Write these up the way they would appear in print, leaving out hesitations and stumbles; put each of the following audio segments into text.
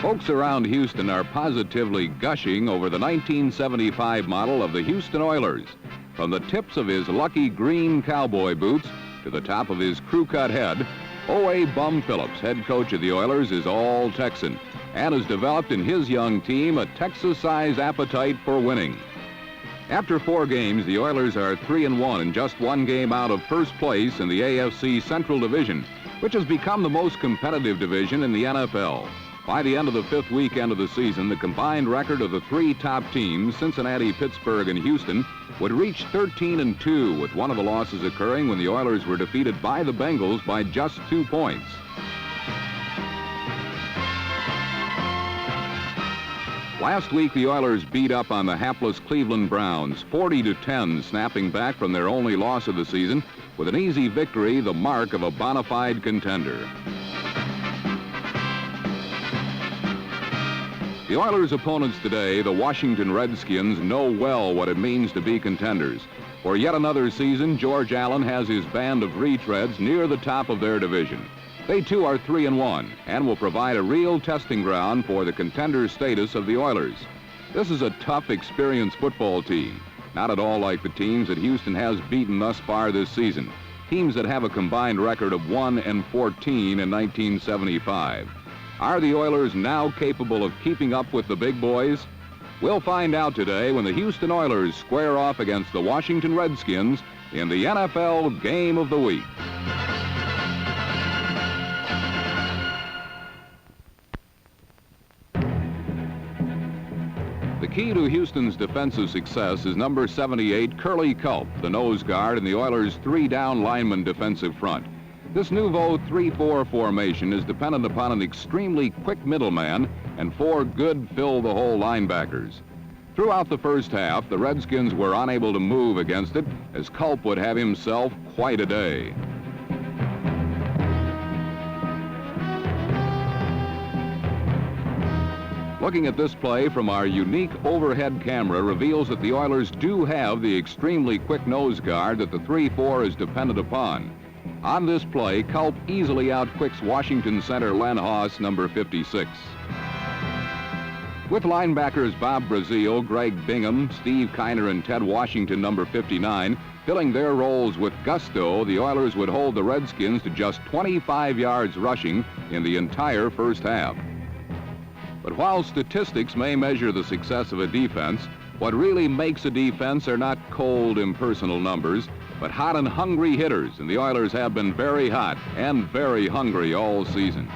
Folks around Houston are positively gushing over the 1975 model of the Houston Oilers. From the tips of his lucky green cowboy boots to the top of his crew-cut head, O.A. Bum Phillips, head coach of the Oilers, is all Texan and has developed in his young team a Texas-sized appetite for winning. After 4 games, the Oilers are 3-1 and just 1 game out of first place in the AFC Central Division, which has become the most competitive division in the NFL. By the end of the 5th weekend of the season, the combined record of the 3 top teams, Cincinnati, Pittsburgh, and Houston, would reach 13-2, with one of the losses occurring when the Oilers were defeated by the Bengals by just 2 points. Last week, the Oilers beat up on the hapless Cleveland Browns, 40-10, snapping back from their only loss of the season with an easy victory, the mark of a bona fide contender. The Oilers' opponents today, the Washington Redskins, know well what it means to be contenders. For yet another season, George Allen has his band of retreads near the top of their division. They too are 3-1 and will provide a real testing ground for the contender status of the Oilers. This is a tough, experienced football team, not at all like the teams that Houston has beaten thus far this season, teams that have a combined record of 1-14 in 1975. Are the Oilers now capable of keeping up with the big boys? We'll find out today when the Houston Oilers square off against the Washington Redskins in the NFL Game of the Week. The key to Houston's defensive success is number 78, Curly Culp, the nose guard in the Oilers' 3-down lineman defensive front. This nouveau 3-4 formation is dependent upon an extremely quick middleman and 4 good fill-the-hole linebackers. Throughout the first half, the Redskins were unable to move against it, as Culp would have himself quite a day. Looking at this play from our unique overhead camera reveals that the Oilers do have the extremely quick nose guard that the 3-4 is dependent upon. On this play, Culp easily outquicks Washington center Len Haas, number 56. With linebackers Bob Brazil, Greg Bingham, Steve Kiner, and Ted Washington, number 59, filling their roles with gusto, the Oilers would hold the Redskins to just 25 yards rushing in the entire first half. But while statistics may measure the success of a defense, what really makes a defense are not cold, impersonal numbers, but hot and hungry hitters, and the Oilers have been very hot and very hungry all season.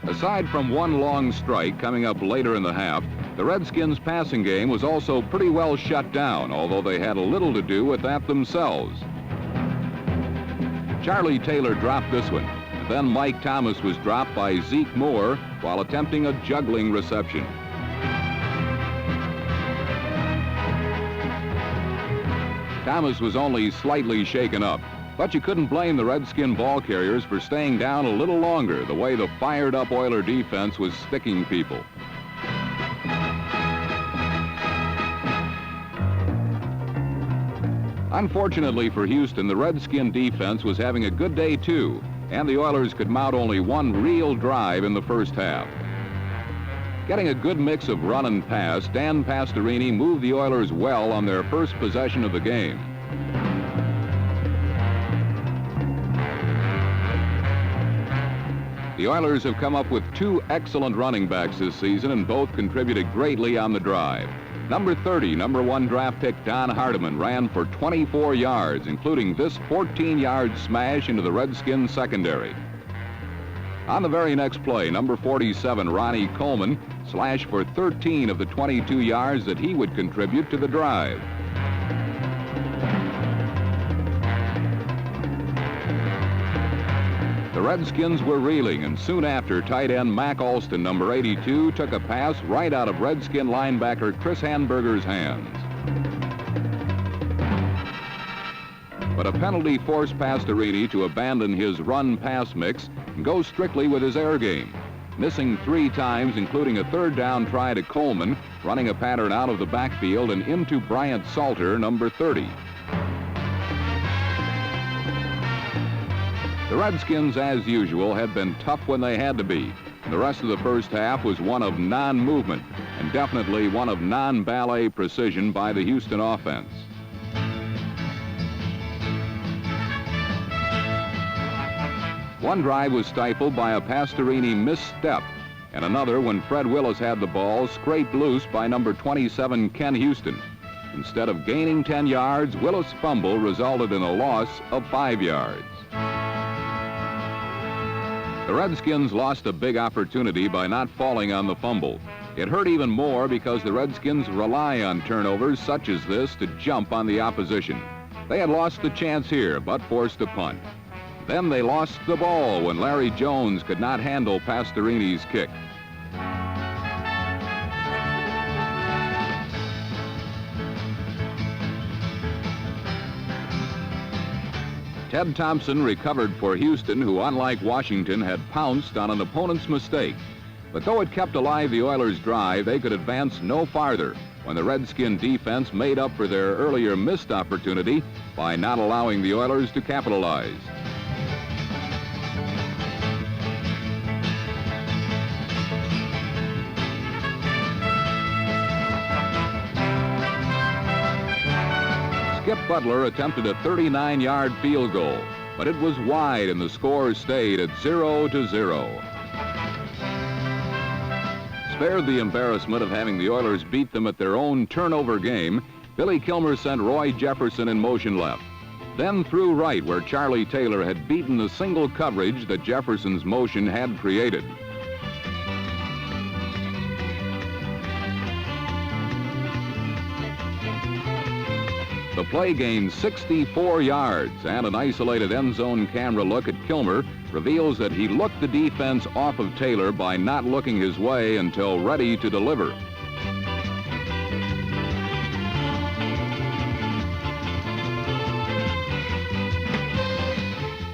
Aside from one long strike coming up later in the half, the Redskins' passing game was also pretty well shut down, although they had a little to do with that themselves. Charlie Taylor dropped this one, and then Mike Thomas was dropped by Zeke Moore while attempting a juggling reception. Thomas was only slightly shaken up, but you couldn't blame the Redskin ball carriers for staying down a little longer, the way the fired-up Oiler defense was sticking people. Unfortunately for Houston, the Redskin defense was having a good day too, and the Oilers could mount only one real drive in the first half. Getting a good mix of run and pass, Dan Pastorini moved the Oilers well on their first possession of the game. The Oilers have come up with 2 excellent running backs this season, and both contributed greatly on the drive. Number 30, number 1 draft pick Don Hardiman ran for 24 yards, including this 14-yard smash into the Redskins secondary. On the very next play, number 47, Ronnie Coleman, slashed for 13 of the 22 yards that he would contribute to the drive. The Redskins were reeling, and soon after, tight end Mac Alston, number 82, took a pass right out of Redskin linebacker Chris Hanberger's hands. but a penalty forced Pastorini to abandon his run-pass mix and go strictly with his air game, missing 3 times, including a 3rd down try to Coleman, running a pattern out of the backfield and into Bryant Salter, number 30. The Redskins, as usual, had been tough when they had to be. And the rest of the first half was one of non-movement and definitely one of non-ballet precision by the Houston offense. One drive was stifled by a Pastorini misstep, and another when Fred Willis had the ball scraped loose by number 27 Ken Houston. Instead of gaining 10 yards, Willis' fumble resulted in a loss of 5 yards. The Redskins lost a big opportunity by not falling on the fumble. It hurt even more because the Redskins rely on turnovers such as this to jump on the opposition. They had lost the chance here, but forced a punt. Then they lost the ball when Larry Jones could not handle Pastorini's kick. Ted Thompson recovered for Houston, who, unlike Washington, had pounced on an opponent's mistake. But though it kept alive the Oilers' drive, they could advance no farther when the Redskin defense made up for their earlier missed opportunity by not allowing the Oilers to capitalize. Skip Butler attempted a 39-yard field goal, but it was wide and the score stayed at 0-0. Spared the embarrassment of having the Oilers beat them at their own turnover game, Billy Kilmer sent Roy Jefferson in motion left, then threw right where Charlie Taylor had beaten the single coverage that Jefferson's motion had created. The play gained 64 yards, and an isolated end zone camera look at Kilmer reveals that he looked the defense off of Taylor by not looking his way until ready to deliver.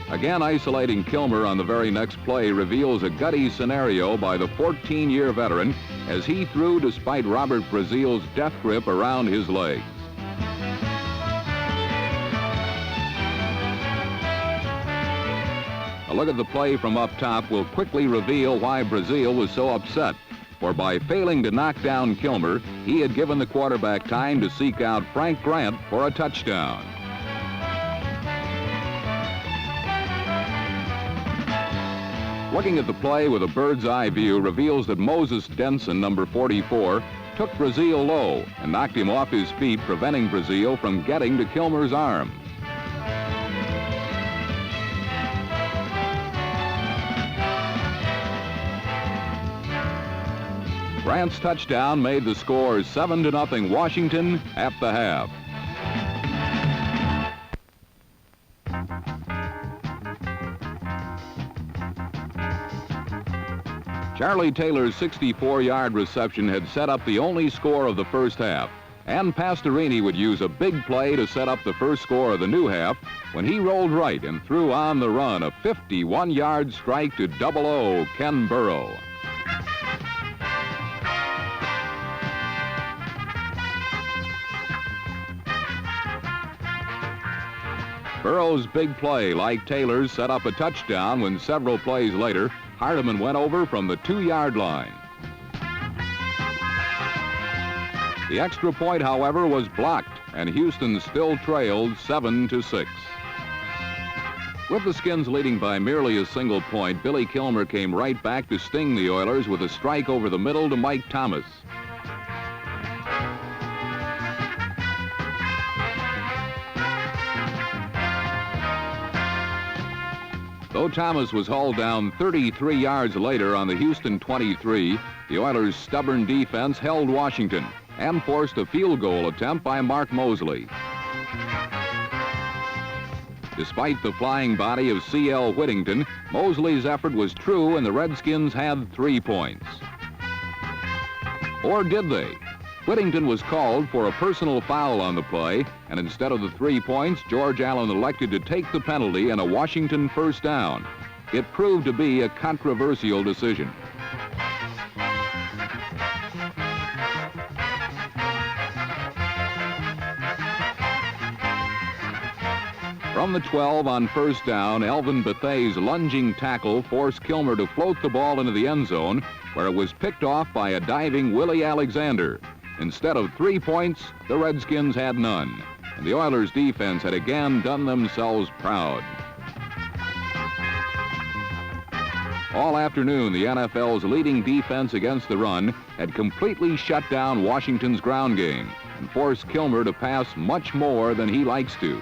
Again, isolating Kilmer on the very next play reveals a gutty scenario by the 14-year veteran as he threw despite Robert Brazile's death grip around his legs. A look at the play from up top will quickly reveal why Brazile was so upset, for by failing to knock down Kilmer, he had given the quarterback time to seek out Frank Grant for a touchdown. Looking at the play with a bird's eye view reveals that Moses Denson, number 44, took Brazile low and knocked him off his feet, preventing Brazile from getting to Kilmer's arm. Grant's touchdown made the score 7-0 Washington at the half. Charlie Taylor's 64-yard reception had set up the only score of the first half, and Pastorini would use a big play to set up the first score of the new half when he rolled right and threw on the run a 51-yard strike to 00 Ken Burrow. Burrow's big play, like Taylor's, set up a touchdown when several plays later, Hardiman went over from the 2-yard line. The extra point, however, was blocked, and Houston still trailed 7-6. With the Skins leading by merely a single point, Billy Kilmer came right back to sting the Oilers with a strike over the middle to Mike Thomas. Though Thomas was hauled down 33 yards later on the Houston 23, the Oilers' stubborn defense held Washington and forced a field goal attempt by Mark Mosley. Despite the flying body of C.L. Whittington, Mosley's effort was true and the Redskins had 3 points. Or did they? Whittington was called for a personal foul on the play, and instead of the 3 points, George Allen elected to take the penalty and a Washington first down. It proved to be a controversial decision. From the 12 on first down, Elvin Bethay's lunging tackle forced Kilmer to float the ball into the end zone, where it was picked off by a diving Willie Alexander. Instead of 3 points, the Redskins had none, and the Oilers' defense had again done themselves proud. All afternoon, the NFL's leading defense against the run had completely shut down Washington's ground game and forced Kilmer to pass much more than he likes to.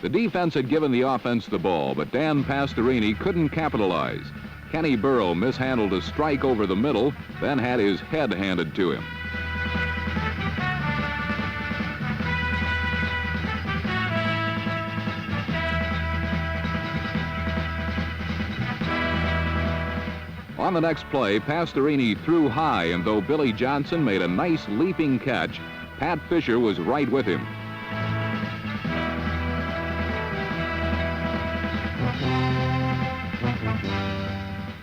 The defense had given the offense the ball, but Dan Pastorini couldn't capitalize. Kenny Burrow mishandled a strike over the middle, then had his head handed to him. On the next play, Pastorini threw high, and though Billy Johnson made a nice leaping catch, Pat Fisher was right with him.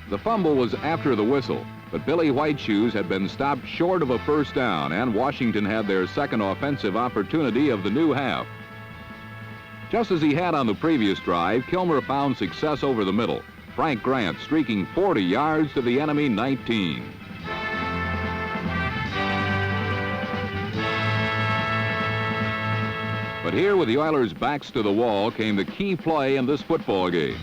The fumble was after the whistle, but Billy Whiteshoes had been stopped short of a first down, and Washington had their second offensive opportunity of the new half. Just as he had on the previous drive, Kilmer found success over the middle. Frank Grant streaking 40 yards to the enemy 19. But here, with the Oilers' backs to the wall, came the key play in this football game.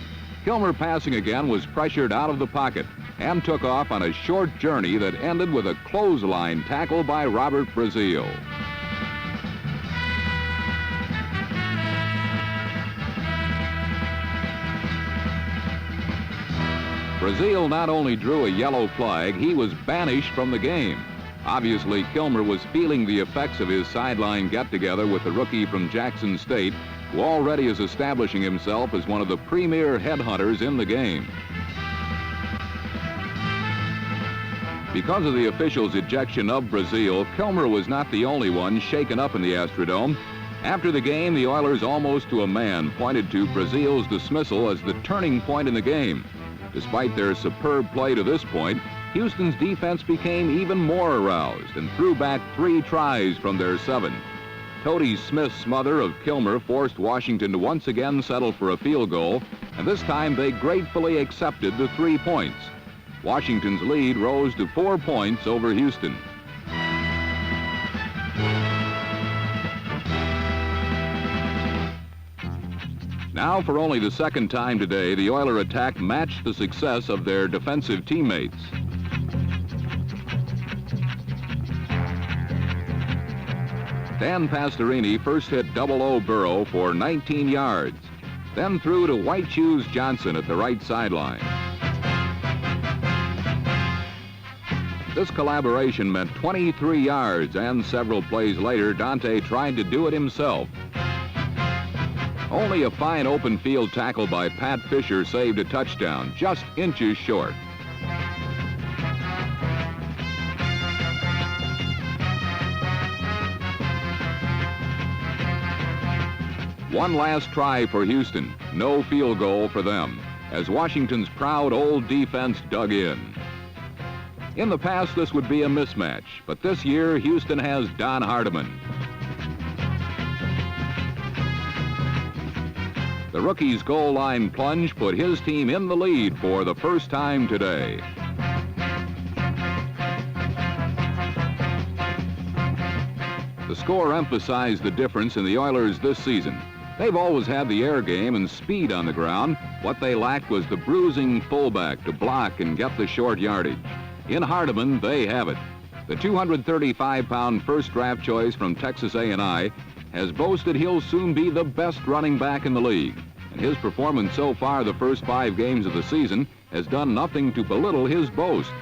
Kilmer, passing again, was pressured out of the pocket and took off on a short journey that ended with a clothesline tackle by Robert Brazil. Brazil not only drew a yellow flag, he was banished from the game. Obviously, Kilmer was feeling the effects of his sideline get-together with the rookie from Jackson State, who already is establishing himself as one of the premier headhunters in the game. Because of the officials' ejection of Brazil, Kilmer was not the only one shaken up in the Astrodome. After the game, the Oilers, almost to a man, pointed to Brazil's dismissal as the turning point in the game. Despite their superb play to this point, Houston's defense became even more aroused and threw back 3 tries from their 7. Cody Smith's smother of Kilmer forced Washington to once again settle for a field goal, and this time they gratefully accepted the 3 points. Washington's lead rose to 4 points over Houston. Now, for only the second time today, the Oiler attack matched the success of their defensive teammates. Dan Pastorini first hit double-O Burrow for 19 yards, then threw to Whiteshoes Johnson at the right sideline. This collaboration meant 23 yards, and several plays later, Dante tried to do it himself. Only a fine open field tackle by Pat Fisher saved a touchdown, just inches short. One last try for Houston, no field goal for them, as Washington's proud old defense dug in. In the past, this would be a mismatch, but this year, Houston has Don Hardiman. The rookie's goal line plunge put his team in the lead for the first time today. The score emphasized the difference in the Oilers this season. They've always had the air game and speed on the ground. What they lacked was the bruising fullback to block and get the short yardage. In Hardiman, they have it. The 235-pound first draft choice from Texas A&I has boasted he'll soon be the best running back in the league. And his performance so far the first 5 games of the season has done nothing to belittle his boast.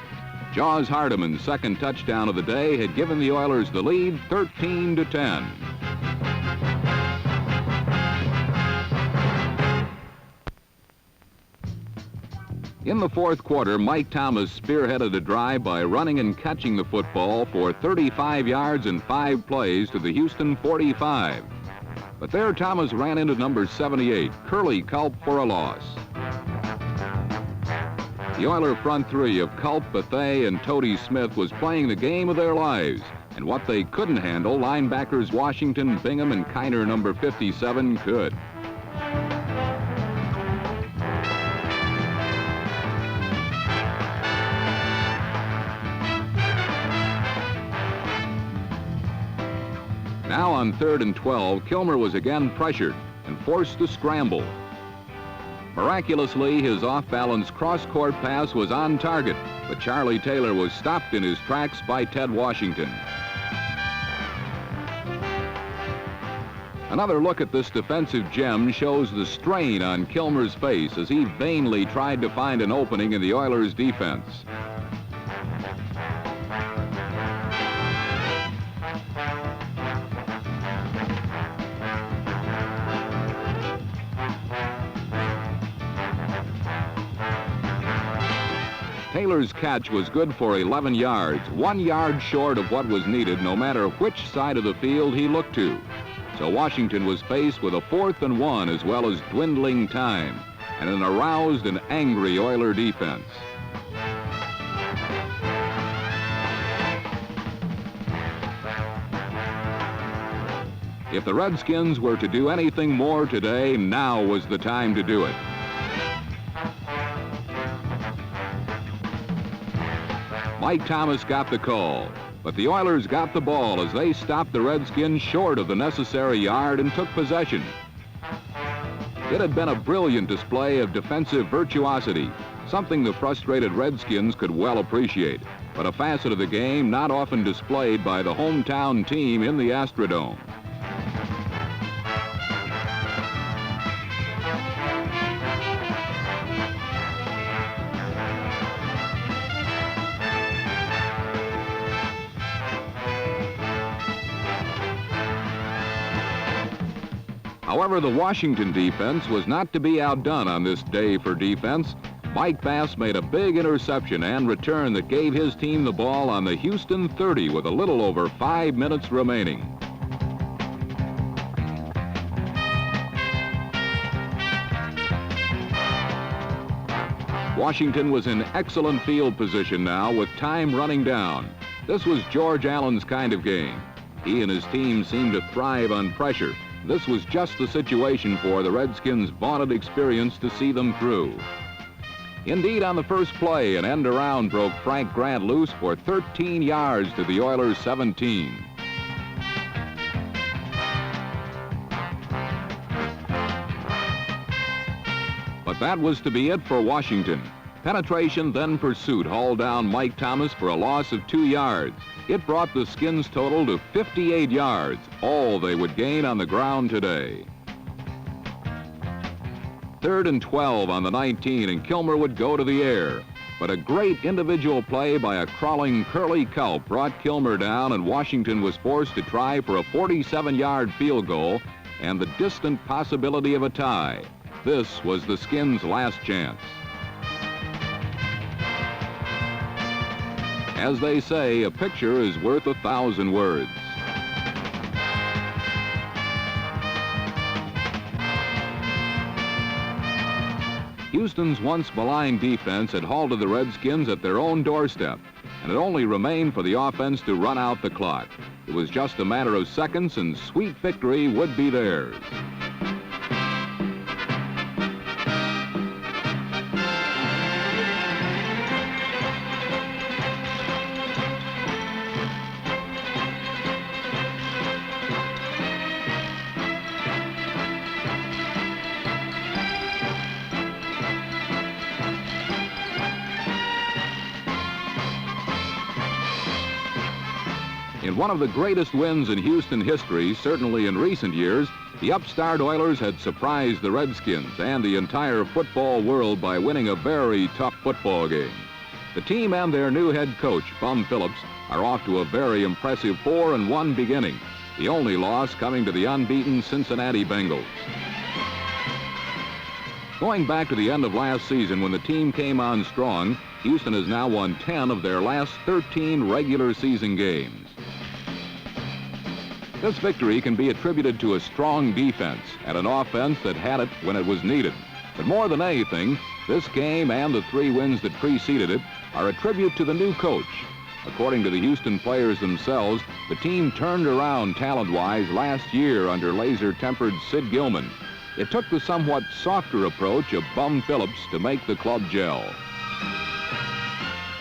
Jaws Hardiman's second touchdown of the day had given the Oilers the lead 13-10. In the fourth quarter, Mike Thomas spearheaded a drive by running and catching the football for 35 yards in 5 plays to the Houston 45. But there Thomas ran into number 78, Curly Culp, for a loss. The Oiler front three of Culp, Bethea, and Toady Smith was playing the game of their lives. And what they couldn't handle, linebackers Washington, Bingham, and Kiner, number 57, could. Now on 3rd and 12, Kilmer was again pressured and forced to scramble. Miraculously, his off-balance cross-court pass was on target, but Charlie Taylor was stopped in his tracks by Ted Washington. Another look at this defensive gem shows the strain on Kilmer's face as he vainly tried to find an opening in the Oilers' defense. Taylor's catch was good for 11 yards, 1 yard short of what was needed no matter which side of the field he looked to. So Washington was faced with a 4th and 1 as well as dwindling time and an aroused and angry Oiler defense. If the Redskins were to do anything more today, now was the time to do it. Mike Thomas got the call, but the Oilers got the ball as they stopped the Redskins short of the necessary yard and took possession. It had been a brilliant display of defensive virtuosity, something the frustrated Redskins could well appreciate, but a facet of the game not often displayed by the hometown team in the Astrodome. However, the Washington defense was not to be outdone on this day for defense. Mike Bass made a big interception and return that gave his team the ball on the Houston 30 with a little over 5 minutes remaining. Washington was in excellent field position now with time running down. This was George Allen's kind of game. He and his team seemed to thrive on pressure. This was just the situation for the Redskins' vaunted experience to see them through. Indeed, on the first play, an end around broke Frank Grant loose for 13 yards to the Oilers' 17. But that was to be it for Washington. Penetration, then pursuit, hauled down Mike Thomas for a loss of 2 yards. It brought the Skins' total to 58 yards, all they would gain on the ground today. 3rd and 12 on the 19, and Kilmer would go to the air. But a great individual play by a crawling Curly Culp brought Kilmer down, and Washington was forced to try for a 47-yard field goal and the distant possibility of a tie. This was the Skins' last chance. As they say, a picture is worth 1,000 words. Houston's once maligned defense had halted the Redskins at their own doorstep, and it only remained for the offense to run out the clock. It was just a matter of seconds, and sweet victory would be theirs. In one of the greatest wins in Houston history, certainly in recent years, the upstart Oilers had surprised the Redskins and the entire football world by winning a very tough football game. The team and their new head coach, Bum Phillips, are off to a very impressive 4-1 beginning, the only loss coming to the unbeaten Cincinnati Bengals. Going back to the end of last season when the team came on strong, Houston has now won 10 of their last 13 regular season games. This victory can be attributed to a strong defense and an offense that had it when it was needed. But more than anything, this game and the 3 wins that preceded it are a tribute to the new coach. According to the Houston players themselves, the team turned around talent-wise last year under laser-tempered Sid Gilman. It took the somewhat softer approach of Bum Phillips to make the club gel.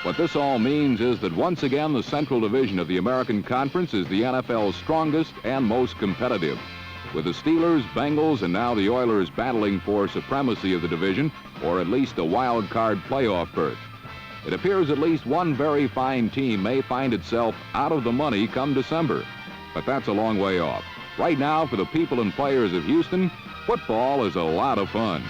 What this all means is that once again the Central Division of the American Conference is the NFL's strongest and most competitive, with the Steelers, Bengals, and now the Oilers battling for supremacy of the division, or at least a wild card playoff berth. It appears at least one very fine team may find itself out of the money come December, but that's a long way off. Right now, for the people and players of Houston, football is a lot of fun.